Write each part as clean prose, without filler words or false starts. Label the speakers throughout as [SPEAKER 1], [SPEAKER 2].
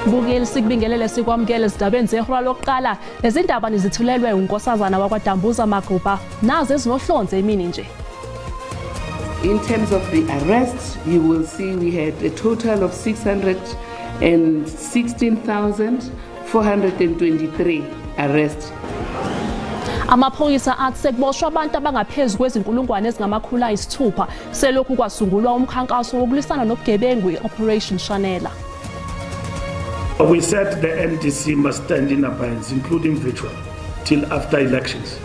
[SPEAKER 1] Bukeli sikubingelele sikwamukele ezindabeni zehora lokuqala. Lezi ndaba nizithulelwe unkosazana wakwaDambuza Magubha. Nazi ezinohlonze emini nje.
[SPEAKER 2] In terms of the arrests, you will see we had a total of 616,423 arrests.
[SPEAKER 1] Amaphoyisa athi sekuboshwa abantu abangaphezulu kwezinkulungwane ezingamakhulu ayisithupha selokhu kwasungulwa umkhankaso wokulisana nobugebengu Operation Shanela.
[SPEAKER 3] We said the MDC must stand in abeyance, including virtual, till after elections.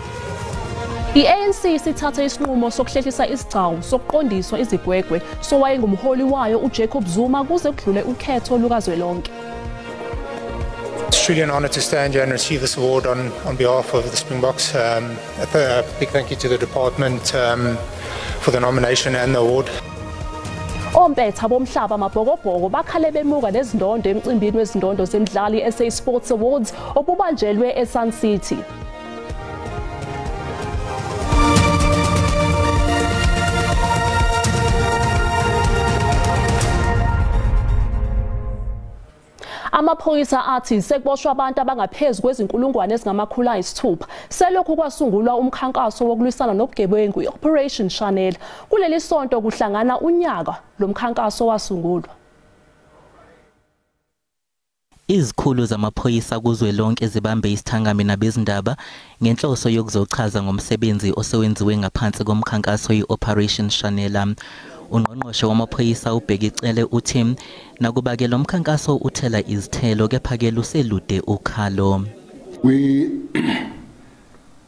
[SPEAKER 1] I-ANC sithathe isinqumo sokuhlehlisa isigcawu sokuqondiswa izigwegwe sowayengumholi wayo uJacob Zuma kuze kudlule ukhetho lukazwelonke.
[SPEAKER 4] It's truly an honor to stand here and receive this award on behalf of the Springboks. A big thank you to the department for the nomination and the award.
[SPEAKER 1] Ompetha bomhlaba amabhokobhoko bakhale bemuka nezindondo emcimbini wezindondo zemidlalo i-SA Sports Awards obubanjelwe eSun City. Amaphoyisa athi sekuboshwa abantu abangaphezulu kwezinkulungwane ezingamakhulu ayisithupha selokhu kwasungulwa umkhankaso wokulisana nobugebengu Operation Shanela. Kuleli sonto kuhlangana unyaka lomkhankaso wasungulwa.
[SPEAKER 5] Izikhulu zamaphoyisa kuzwelonke ezibambe isithangami nabezindaba ngenhloso yokuzochaza ngomsebenzi osewenziwe ngaphansi komkhankaso i-Operation Shanela. Ungqongqoshe wamaphoyisa uBhekicele uthi nakuba-ke lo mkhankaso uthela izithelo kepha-ke luselude ukhalo.
[SPEAKER 6] We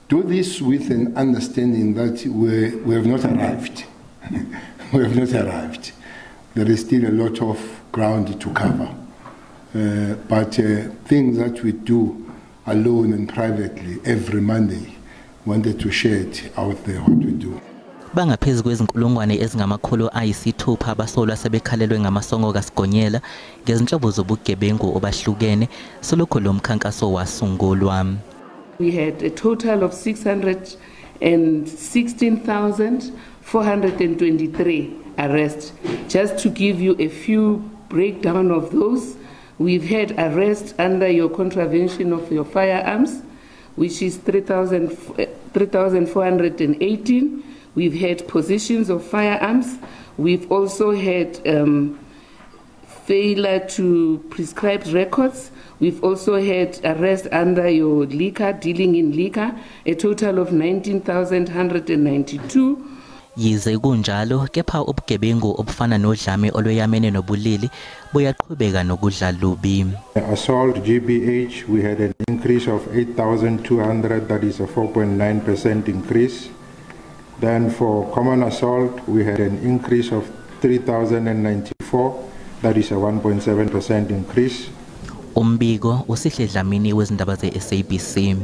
[SPEAKER 6] do this with an understanding that we have not arrived. We have not arrived. There is still a lot of ground to cover. But things that we do alone and privately every Monday, wanted to share it out there what we do.
[SPEAKER 5] Bangaphezulu kwezinkulungwane ezingamakhulu ayisithupha abasolwa sebekhalelwe ngamasongo kaSigonyela ngezinhlobo zobugebengu obahlukene selokhu lo mkhankaso wasungulwa.
[SPEAKER 2] We had a total of 616,423 arrests. Just to give you a few breakdown of those, we've had arrests under your contravention of your firearms, which is 3,418. We've had possessions of firearms. We've also had failure to prescribe records. We've also had arrests under your liquor, dealing in liquor, a total of 19,192.
[SPEAKER 5] Yize kunjalo kepha ubugebengu obufana nodlame olweyamene nobulili buyaqhubeka nokudla lubi.
[SPEAKER 7] Assault GBH, we had an increase of 8,200, that is a 4.9% increase. Then for common assault, we had an increase of 3,094, that is a 1.7% increase.
[SPEAKER 5] Umbiko usihle Dlamini wezindaba ze-SABC.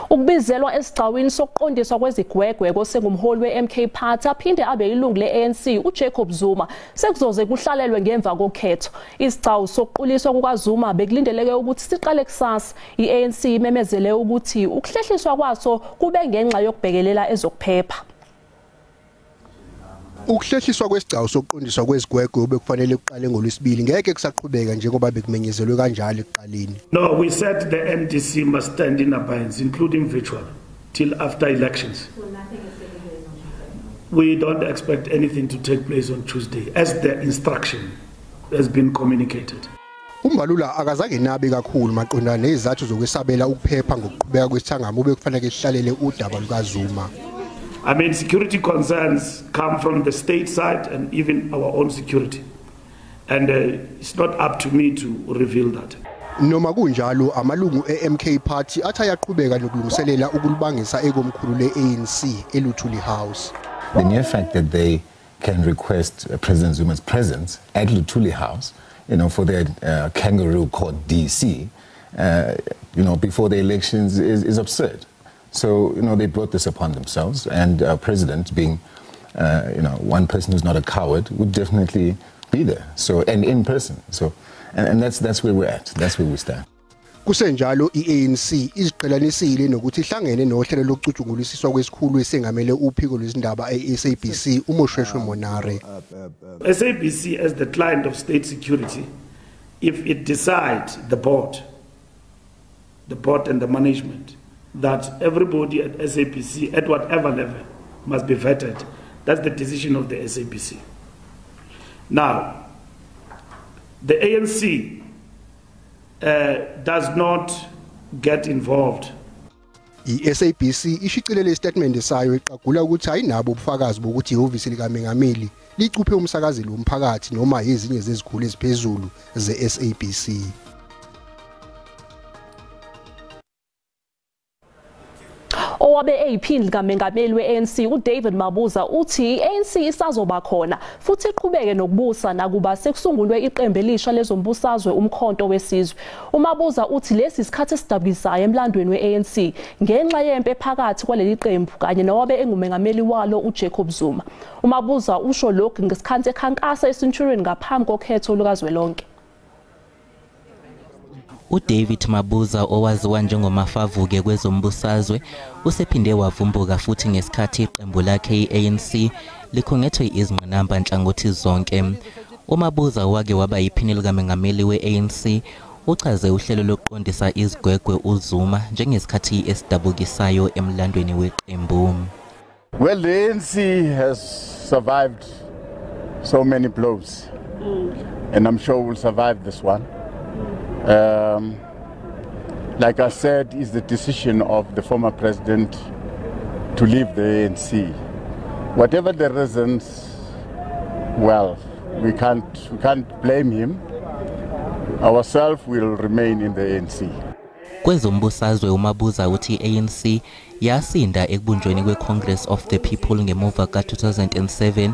[SPEAKER 1] Ukubizelwa esigcawini sokuqondiswa kwezigwegwe kosengumholi we-MK Party aphinde abe ilungu le-ANC uJacob Zuma sekuzoze kuhlalelwe ngemva kokhetho. Isigcawu sokuquliswa kukaZuma bekulindeleke ukuthi siqale kusasa. I-ANC imemezele ukuthi ukuhlehliswa kwaso kube ngenxa yokubhekelela ezokuphepha.
[SPEAKER 8] Ukuhlehliswa kwesigcawu sokuqondiswa kwezigwegwe obekufanele kuqale ngolwesibili ngeke kusaqhubeka njengoba bekumenyezelwe kanjalo ekuqaleni.
[SPEAKER 3] No, we said the MDC must stand in abeyance, including virtual, till after elections. We don't expect anything to take place on Tuesday, as the instruction has been communicated.
[SPEAKER 8] Umbalula akazange nabe kakhulu maqondana nezathu zokwesabela ukuphepha ngokuqhubeka kwesithangami obekufanele sihlalele udaba lukaZuma.
[SPEAKER 3] I mean, security concerns come from the state side and even our own security. And it's not up to me to reveal that.
[SPEAKER 8] Noma kunjalo amalungu e-MK Party athi ayaqhubeka nokulungiselela ukulibangisa ekomkhulu le-ANC eLuthuli House.
[SPEAKER 9] The mere fact that they can request President Zuma's presence at Luthuli House, for their kangaroo court DC, before the elections is absurd. So, they brought this upon themselves, and our president, being, one person who's not a coward, would definitely be there. So, and in person. So, and that's where we're at. That's where we stand.
[SPEAKER 8] Kusenjalo iANC iziqhelanisile nokuthi ihlangene nohlelo lokucutshugulisiswa kwesikhulu esengamele uphiko lwezindaba eSABC uMoshweshwe Monare.
[SPEAKER 3] SABC as the client of state security, if it decides the board and the management that everybody at SABC at whatever level must be vetted, that's the decision of the SABC. Now, the ANC does not get involved.
[SPEAKER 8] iSABC ishicilele istatement sayo eqagula ukuthi ayinabo ubufakazi bokuthi ihhovisi likaMengameli licuphe umsakazeli womphakathi noma ezinye zezikhulu eziphezulu zeSABC.
[SPEAKER 1] Owabe eyiphini likaMengameli weANC uDavid Mabuza uthi iANC isazoba khona futhi iqhubeke nokubusa nakuba sekusungulwe iqembu elisha lezombusazwe umkhonto wesizwe. uMabuza uthi lesi isikhathi esidabukisayo emlandweni weANC ngenxa yempe phakathi kwaleli qembu kanye nowabe engumengameli walo uJacob Zuma. uMabuza usho lokhu ngesikhathi ekhankasa eCenturion ngaphambi kokhetho lukazwelonke.
[SPEAKER 5] uDavid Mabuza owaziwa njengomafavuke kwezombusazwe usephinde wavumbuka futhi ngesikhathi iqembu lakhe iANC likhongethwe izingqinamba nhlangothi zonke. uMabuza wake waba yiphini likaMengameli weANC uchaze uhlelo lokuqondisa izigwegwe uZuma njengesikhathi esidabukisayo emlandweni weqembu.
[SPEAKER 10] Well, the ANC has survived so many blows, and I'm sure we'll survive this one. Like I said, it's the decision of the former president to leave the ANC. Whatever the reasons, well, we can't blame him. Ourselves will remain in the ANC.
[SPEAKER 5] Kwezombusazwe uMabuza uthi iANC yasinda ekubunjweni kweCongress of the People ngemuva ka-2007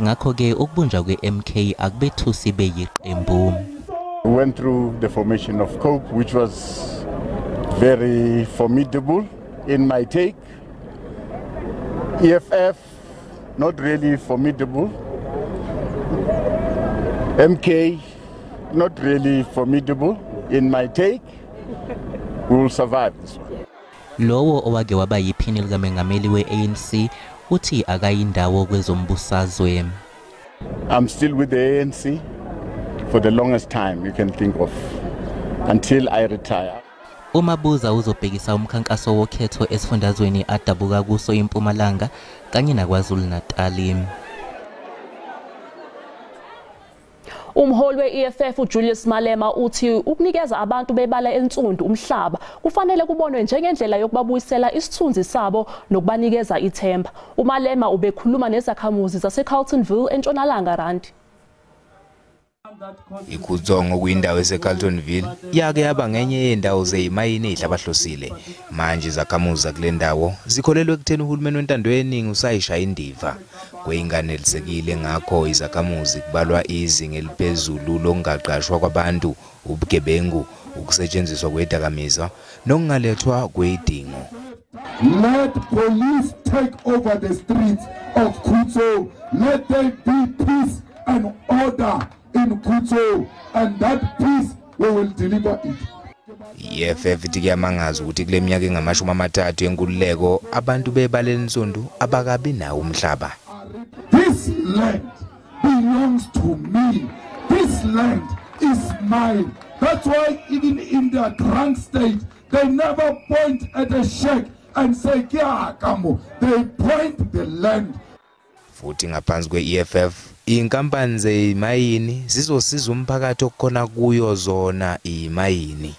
[SPEAKER 5] ngakho ke ukubunjwa kweMK akubethusi beyiqembu.
[SPEAKER 10] We went through the formation of COPE, which was very formidable in my take. EFF, not really formidable. MK, not really formidable in my take. We will survive this one.
[SPEAKER 5] Lowo owake waba yiphini likaMengameli weANC uthi akayindawo kwezombusazwe.
[SPEAKER 10] I'm still with the ANC for the longest time you can think of, until I retire.
[SPEAKER 5] uMabuza uzobhekisa umkhankaso wokhetho esifundazweni adabuka kuso iMpumalanga kanye naKwaZulu-Natal.
[SPEAKER 1] Umholi weEFF uJulius Malema uthi ukunikeza abantu bebala entsundu umhlaba kufanele kubonwe njengendlela yokubabuyisela isithunzi sabo nokubanikeza ithemba. uMalema ubekhuluma nezakhamuzi zaseCarltonville eNtshonalanga Randi.
[SPEAKER 11] Ikudzongo kwindawo eseCarltonville yake yaba ngenye yendawo zeyimayini ehlabahlosile. Manje zakhamuza kule ndawo zikholelwe ekutheni uhulumeni wentando yeningi usayishaya indiva. Kweyingane elisekile ngakho izakhamuzi kubalwa izinga eliphezulu lokungaqashwa kwabantu, ubugebengu, ukusetshenziswa kwedakamizwa nokungalethwa kwedingo.
[SPEAKER 12] Let police take over the streets of Khutso. Let there be peace and order in Khutso, and that peace we will deliver it.
[SPEAKER 11] EFF ithi kuyamangaza ukuthi kule minyaka engama-30 yenkululeko abantu bebaleni nsondu abakabi nawo umhlaba.
[SPEAKER 12] This land belongs to me. This land is mine. That's why even in their drunk state, they never point at a sheikh and say, Kiakamo. They point the land.
[SPEAKER 11] Futhi ngaphansi kwe-EFF inkampani zeyimayini zizosiza umphakathi okukhona kuyo zona iyimayini.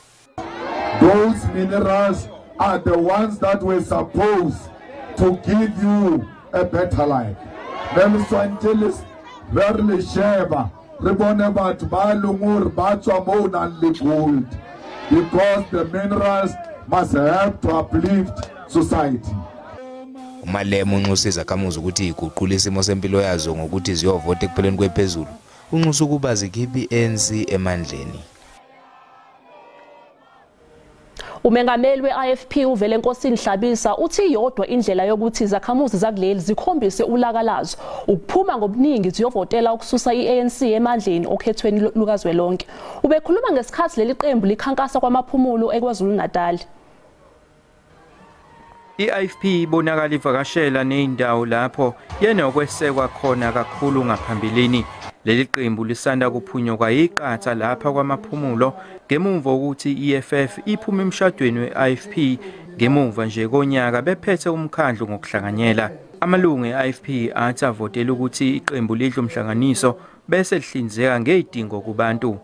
[SPEAKER 12] Those minerals are the ones that were supposed to give you a better life. Nemswantelis verily sheba ribone bat balungur batwa monanly gold, because the minerals must help to uplift society.
[SPEAKER 11] uMalema unxusa izakhamuzi ukuthi iguqule isimo sempilo yazo ngokuthi ziyovota ekupheleni kwephezulu. Unxusa ukuba zikhiphe iANC emandleni.
[SPEAKER 1] Umengameli we-IFP uVelenkosini Hlabisa uthi yodwa indlela yokuthi izakhamuzi zakuleli zikhombise ulaka lazo ukuphuma ngobuningi ziyovotela ukususa i-ANC emandleni okhethweni lukazwelonke. Ubekhuluma ngesikhathi leli qembu likhankasa kwamaphumulo eKwaZulu-Natal.
[SPEAKER 13] I-IFP ibonakala ivakashela neindawo lapho yena okwesekwa khona kakhulu ngaphambilini. Leli qembu lisanda kuphunyuka iqatha lapha kwamaphumulo ngemuva ukuthi i-EFF iphuma emshadweni we-IFP ngemuva nje konyaka bephethe umkhandlu ngokuhlanganyela. Amalungu e-IFP athi avotela ukuthi iqembu lidle umhlanganiso bese lihlinzeka ngezidingo kubantu.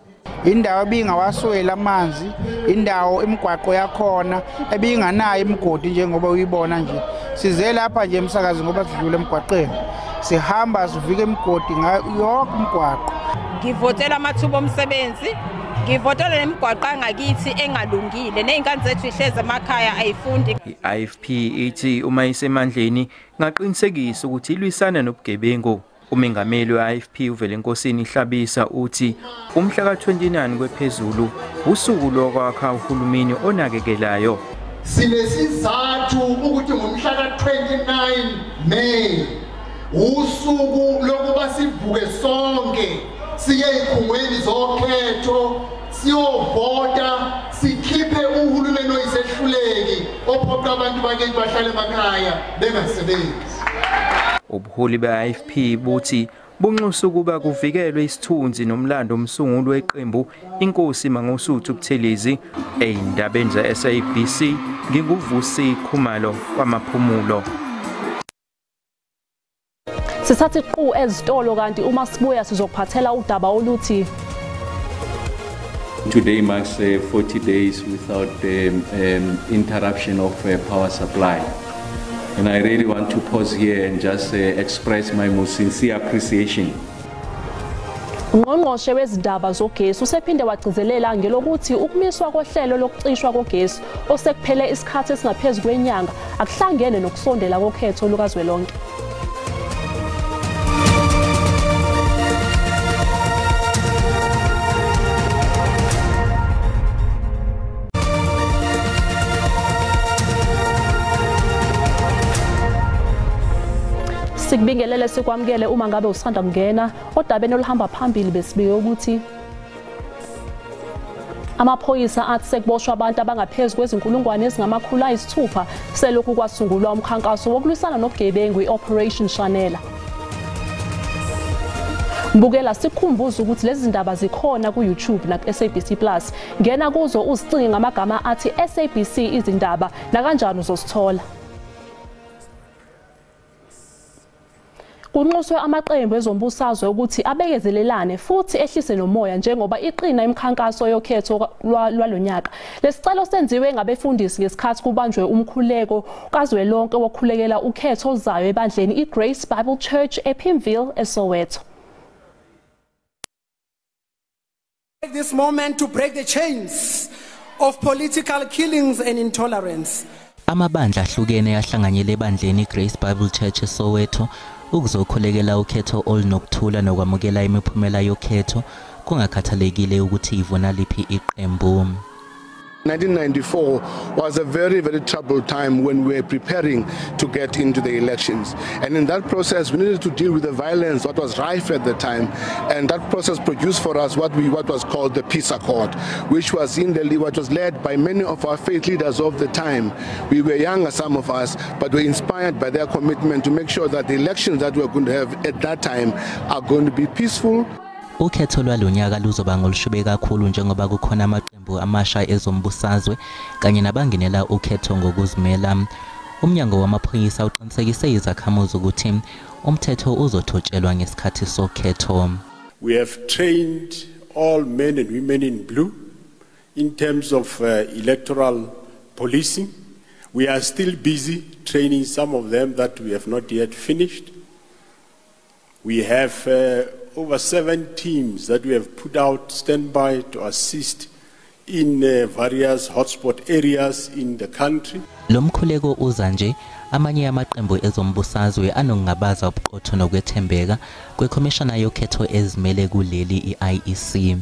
[SPEAKER 14] Indawo ebingawaswela amanzi, indawo imigwaqo yakhona ebinganayo imigodi njengoba uyibona nje. Size lapha nje emsakazi ngoba sidlule emgwaqeni. Sihamba sivike imigodi yonke imigwaqo.
[SPEAKER 15] Ngivotela amathuba omsebenzi, ngivotela nemigwaqo angakithi engalungile nezingane zethu ihleze emakhaya ayifundi.
[SPEAKER 13] I-IFP ithi uma isemandleni ngaqinisekisa ukuthi ilwisana nobugebengu. Umengameli we-IFP uVelenkosini Hlabisa uthi umhla ka-29 kwephezulu usuku lokwakha uhulumeni onakekelayo.
[SPEAKER 16] Sinesizathu ukuthi ngomhla ka-29 May usuku lokuba sivuke sonke siye ezikhungweni zokhetho siyovota sikhiphe uhulumeni oyisehluleki ophoqa abantu bakithi bahlale emakhaya bengasebenzi.
[SPEAKER 13] Ubuholi be-IFP buthi bunxusa ukuba kuvikelwe isithunzi nomlando omsunguli weqembu Inkosi Mangosuthu Buthelezi eyindabeni ze-SABC nginguVusi Khumalo kwamaphumulo.
[SPEAKER 1] Sithatha iqhu ezitolo kanti uma sibuya sizokuphathela udaba oluthi
[SPEAKER 17] Today marks 40 days without the interruption of power supply. And I really want to pause here and just express my most sincere appreciation.
[SPEAKER 1] Ungqongqoshe wezindaba zogesi usephinde wagcizelela ngelokuthi ukumiswa kohlelo lokucishwa kogesi osekuphele isikhathi esingaphezulu kwenyanga akuhlangene nokusondela kokhetho lukazwelonke. Sikubingelele sikwamukele uma ngabe usanda kungena odabeni oluhamba phambili besibike ukuthi amaphoyisa athi sekuboshwa abantu abangaphezulu kwezinkulungwane ezingamakhulu ayisithupha selokhu kwasungulwa umkhankaso wokulwisana nobugebengu i-Operation Shanela. Mbukela sikhumbuza ukuthi lezi ndaba zikhona ku-YouTube na ku-SABC Plus. Ngena kuzo uzicinge ngamagama athi SABC izindaba na kanjani uzosithola. Kunxuswe amaqembu ezombusazwe ukuthi abekezelelane futhi ehlise nomoya njengoba iqina imikhankaso yokhetho lwalonyaka. Lesicelo senziwe ngabefundisi ngesikhathi kubanjwe umkhuleko kazwelonke wokukhulekela ukhetho ozayo ebandleni iGrace Bible Church ePimville eSoweto.
[SPEAKER 18] This moment to break the chains of political killings and intolerance.
[SPEAKER 5] Amabandla ahlukene ahlanganyele ebandleni iGrace Bible Church eSoweto ukuzokhulekela ukhetho olunokuthula nokwamukela imiphumela yokhetho kungakhathalekile ukuthi ivuna liphi iqembu.
[SPEAKER 6] 1994 was a very, very troubled time when we were preparing to get into the elections. And in that process, we needed to deal with the violence that was rife at the time. And that process produced for us what was called the Peace Accord, which was led by many of our faith leaders of the time. We were younger, some of us, but were inspired by their commitment to make sure that the elections that we were going to have at that time are going to be peaceful.
[SPEAKER 5] Ukhetho lwalonyaka luzoba ngolushube kakhulu njengoba kukhona amaqembu amasha ezombusazwe kanye nabangenela ukhetho ngokuzimela. Umnyango wamaphoyisa uqinisekise izakhamuzi ukuthi umthetho uzothotshelwa ngesikhathi sokhetho.
[SPEAKER 19] We have trained all men and women in blue in terms of electoral policing. We are still busy training some of them that we have not yet finished. We have over 7 teams that we have put out standby to assist in various hotspot areas in the country.
[SPEAKER 5] Lomkhuleko uza nje amanye amaqembu ezombusazwe anongabaza ubuqotho nokwethembeka kwekhomishana yokhetho ezimele kuleli iIEC.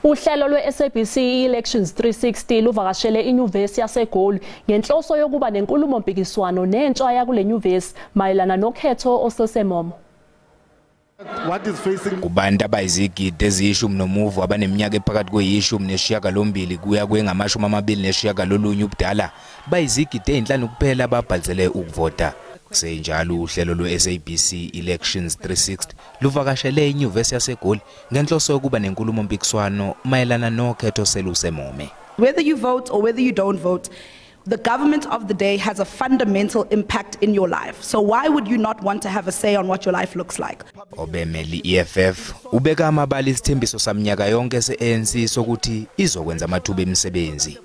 [SPEAKER 1] Uhlelo lwe-SABC Elections 360 luvakashele iNyuvesi yaseGoli ngenhloso yokuba nenkulumo mpikiswano nentsha yakule nyuvesi mayelana nokhetho osesemomo.
[SPEAKER 11] Kubantu abayizigidi eziyishumi nomuvu abaneminyaka ephakathi kweyishumi nesishiyagalombili kuya kwe-29 ubudala bayizigidi ezinhlanu kuphela ababhalisele ukuvota. Kusenjalo uhlelo lwe-SABC Elections 360 luvakashele iNyuvesi yaseGoli ngenhloso yokuba nenkulumo mpikiswano mayelana nokhetho selusemome.
[SPEAKER 20] Whether you vote or whether you don't vote, the government of the day has a fundamental impact in your life. So why would you not want to have a say on what your life looks like?
[SPEAKER 11] Obemeli EFF ubeka amabali isithembiso samnyaka yonke se-ANC sokuthi izokwenza amathuba emisebenzi.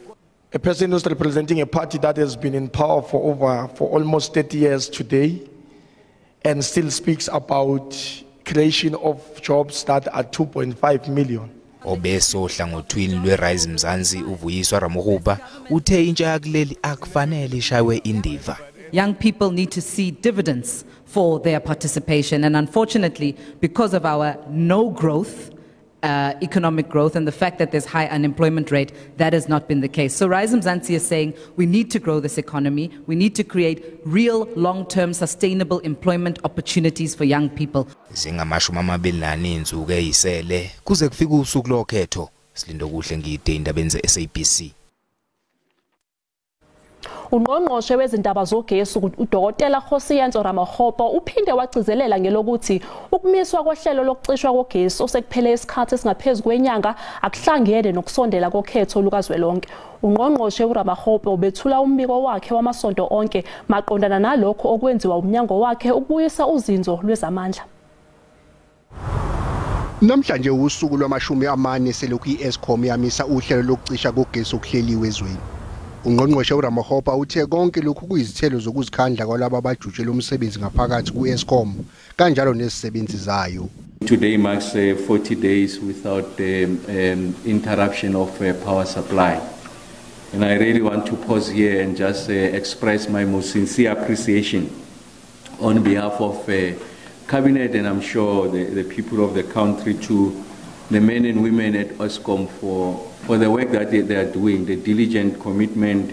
[SPEAKER 21] A person who's representing a party that has been in power for almost 30 years today and still speaks about creation of jobs that are 2.5 million.
[SPEAKER 11] Obeso hlangothwini lweRise Mzansi uVuyiswa Ramoruba uthe intsha yakuleli akufanele ishaywe indiva.
[SPEAKER 22] Young people need to see dividends for their participation, and unfortunately, because of our no growth, economic growth, and the fact that there's high unemployment rate, that has not been the case. So Rise Mzansi is saying we need to grow this economy, we need to create real long-term sustainable employment opportunities for young people.
[SPEAKER 11] Zingamashumi insuku eyisele kuze kufike usuku lokhetho. Silindo kuhle ngide indabeni ze-SABC.
[SPEAKER 1] Ungqongqoshe wezindaba zogesi uDokotela Khosiyenzo Ramakgopa uphinde wagcizelela ngelokuthi ukumiswa kohlelo lokucishwa kogesi osekuphele isikhathi esingaphezulu kwenyanga akuhlangene nokusondela kokhetho lukazwelonke. Ungqongqoshe uRamakgopa ubethula umbiko wakhe wamasonto onke maqondana nalokho okwenziwa umnyango wakhe ukubuyisa uzinzo lwezamandla.
[SPEAKER 8] Namhlanje usuku lwama-40 selokhu i-Eskom yamisa uhlelo lokucisha kogesi okuhleliwe ezweni. Ungqongqoshe uRamakgopa uthe konke lokhu kuyizithelo zokuzikhandla kwalabo abajutshela umsebenzi ngaphakathi ku-Eskom kanjalo nezisebenzi zayo.
[SPEAKER 17] Today marks 40 days without the interruption of power supply. And I really want to pause here and just express my most sincere appreciation on behalf of Cabinet and I'm sure the people of the country to the men and women at Eskom for the work that they are doing, the diligent commitment,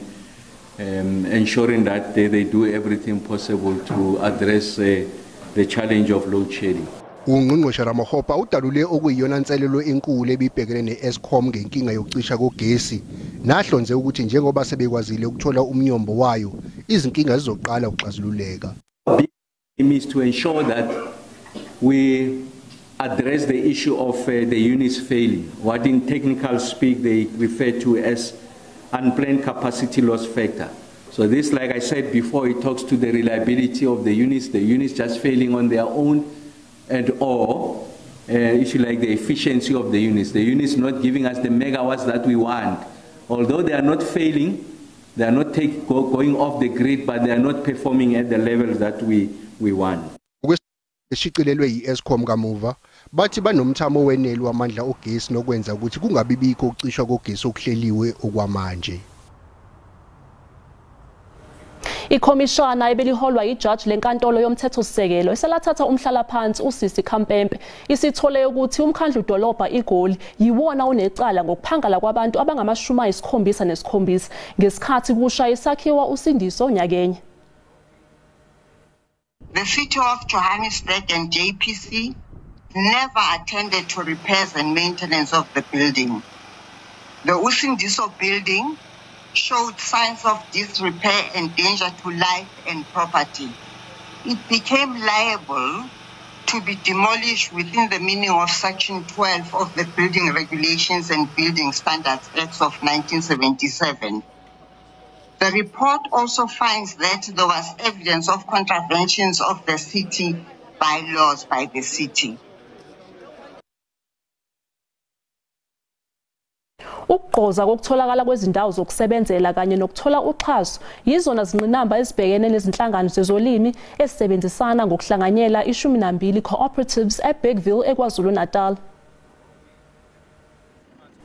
[SPEAKER 17] ensuring that they do everything possible to address the challenge of load shedding.
[SPEAKER 8] Ungqongqoshe Ramakgopa udalule okuyiyona nselelo enkulu ebibhekene ne-Eskom ngenkinga yokucisha kogesi nahlonze ukuthi njengoba sebekwazile ukuthola umnyombo wayo izinkinga zizoqala ukuxazululeka.
[SPEAKER 17] Is to ensure that we address the issue of the units failing, what in technical speak they refer to as unplanned capacity loss factor. So this, like I said before, it talks to the reliability of the units just failing on their own, and or issue like the efficiency of the units not giving us the megawatts that we want. Although they are not failing, they are not going off the grid, but they are not performing at the levels that we want.
[SPEAKER 8] Eshicilelwe yi-Eskom kamuva bathi banomthamo weneli wamandla ogesi nokwenza ukuthi kungabibikho ukucishwa kogesi okuhleliwe okwamanje.
[SPEAKER 1] Ikhomishana ebeliholwa iJudge lenkantolo yomthethosisekelo eselathatha umhlalaphansi uSisi Khampempe isithole ukuthi umkhandlu dolobha iGoli yiwona unecala ngokuphangala kwabantu abangama-77 ngesikhathi kusha isakhiwa usindiso nyakenye.
[SPEAKER 23] The City of Johannesburg and JPC never attended to repairs and maintenance of the building. The Usindiso building showed signs of disrepair and danger to life and property. It became liable to be demolished within the meaning of Section 12 of the Building Regulations and Building Standards Act of 1977. The report also finds that there was evidence of contraventions of the city bylaws by the city.
[SPEAKER 1] Ukugqoza kokutholakala kwezindawo zokusebenzela kanye nokuthola uxhaso yizona zinqinamba ezibhekene nezinhlangano zezolimi ezisebenzisana ngokuhlanganyela 12 cooperatives eBergville eKwaZulu-Natal.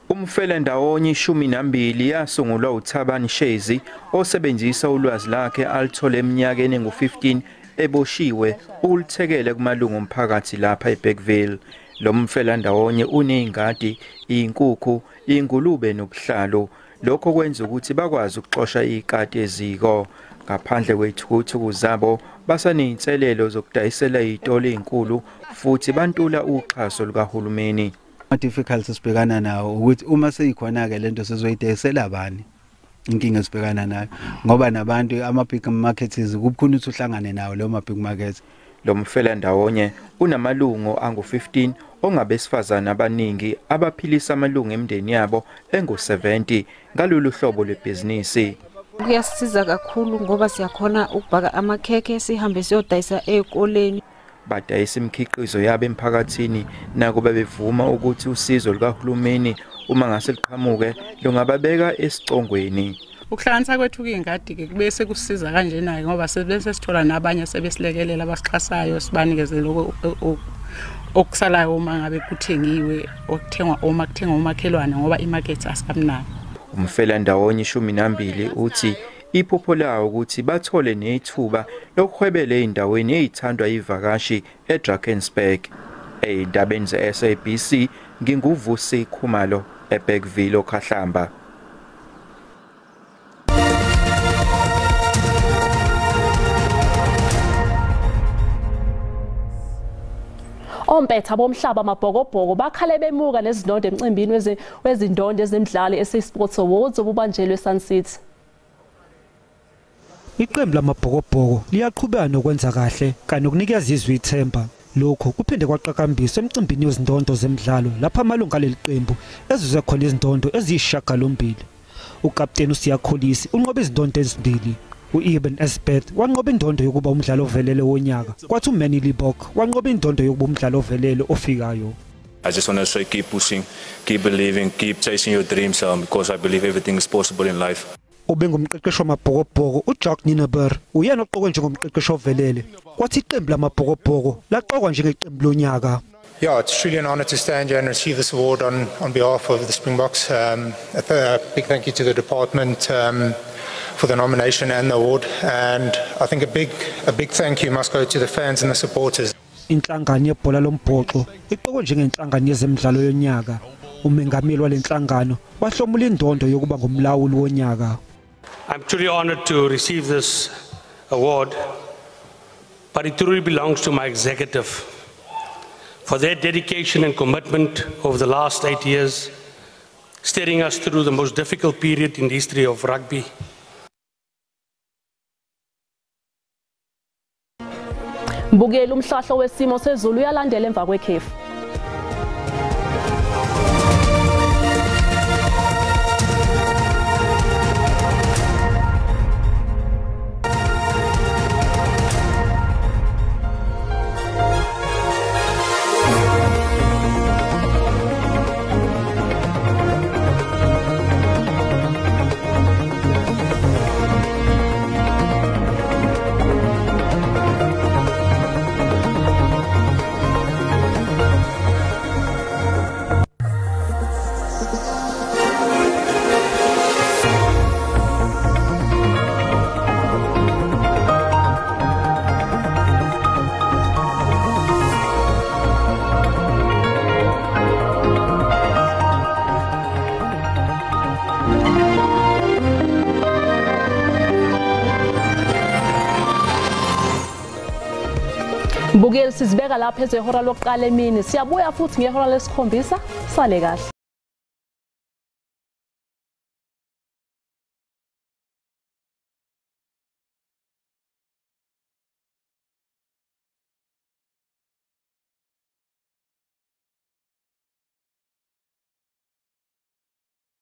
[SPEAKER 13] Umfelandawonye 12 yasungulwa uThabani Shezi osebenzisa ulwazi lakhe alithole eminyakeni engu-15 eboshiwe ulithekele kumalungu omphakathi lapha eBergville. Lo mfelandawonye unezingadi, inkukhu, ingulube nobuhlalo. Lokho kwenza ukuthi bakwazi ukuxosha ikati eziko. Ngaphandle kwezithukuthuku zabo basaneyinselelo zokudayisela izitolo ezinkulu futhi bantula uxhaso lukahulumeni.
[SPEAKER 2] Difficulties sibhekana nawo ukuthi uma seyikhona ke lento sizoyidayisela bani inkinga esibhekana nayo ngoba nabantu ama big markets kubukhona ukuthi uhlangane nawo lo ma big markets.
[SPEAKER 13] Lo mfelandawonye unamalungu angu-15 ongabesifazana abaningi abaphilisa amalungu emndeni yabo engu-70 ngalolu hlobo lebhizinisi.
[SPEAKER 4] Kuyasiza kakhulu ngoba siyakhona ukubhaka amakhekhe sihambe siyodayisa ezikoleni.
[SPEAKER 13] Badayisa imikhiqizo yabo emphakathini nakuba bevuma ukuthi usizo lukahulumeni uma ngase liqhamuke lungababeka esicongweni.
[SPEAKER 7] Ukuhlanganisa kwethu ingadi ke kube sekusiza kanje nayo ngoba sebese sithola nabanye sebesilekelela abasixhasayo sibanikeze lokho okusalayo uma ngabe kuthengiwe okuthengwa umakhelwane ngoba imarket asamnani.
[SPEAKER 13] Umfelandawonye 12 uthi iphupho lawo ukuthi bathole nethuba lokuhwebela ezindaweni ezithandwa yivakashi eDrakensberg. Eyindabeni ze-SABC nginguvusi Khumalo eBergville oKhahlamba.
[SPEAKER 1] Ompetha bomhlaba amabhokobhoko bakhale bemuka nezindondo emcimbini wezindondo ezemidlalo eSports Awards obubanjelwe eSun City.
[SPEAKER 24] Iqembu lamabhokobhoko liyaqhubeka nokwenza kahle kanye nokunikeza izwi ithemba. Lokho kuphinde kwaqhakambiswa emcimbini wezindondo zemidlalo lapha amalungu aleli qembu ezuze khona izindondo eziyishagalombili. Ukapteni uSiyakholisi unqobe izindondo ezibili. U-Eben Esbeth wanqoba indondo yokuba umdlalo ovelele wonyaka. Kwathi uManny Libok wanqoba indondo yokuba umdlalo ovelele ofikayo.
[SPEAKER 25] I just want to say keep pushing, keep believing, keep chasing your dreams because I believe everything is possible in life.
[SPEAKER 24] Ubengumqeqeshi wamabhokobhoko uJack Nienaber uyena oqokwe njengomqeqeshi ovelele. Kwathi iqembu lamabhokobhoko laqokwa njengeqembu lonyaka.
[SPEAKER 26] Yeah, it's really an honor to stand here and receive this award on behalf of the Springboks. A big thank you to the department for the nomination and the award, and I think a big thank you must go to the fans and the supporters.
[SPEAKER 24] Inhlangano yebhola lombhoxo iqokwe njengenhlangano yezemidlalo yonyaka. Umengameli walenhlangano wahlomula indondo yokuba ngumlawuli wonyaka.
[SPEAKER 27] I'm truly honored to receive this award, but it truly belongs to my executive for their dedication and commitment over the last 8 years, steering us through the most difficult period in the history of rugby.
[SPEAKER 1] Mbukela umhlahlo wesimo sezulu uyalandela emva kwekhefu. Mbukeli sizibeka lapha ezehora lokuqala emini siyabuya futhi ngehora lesikhombisa sale kahle.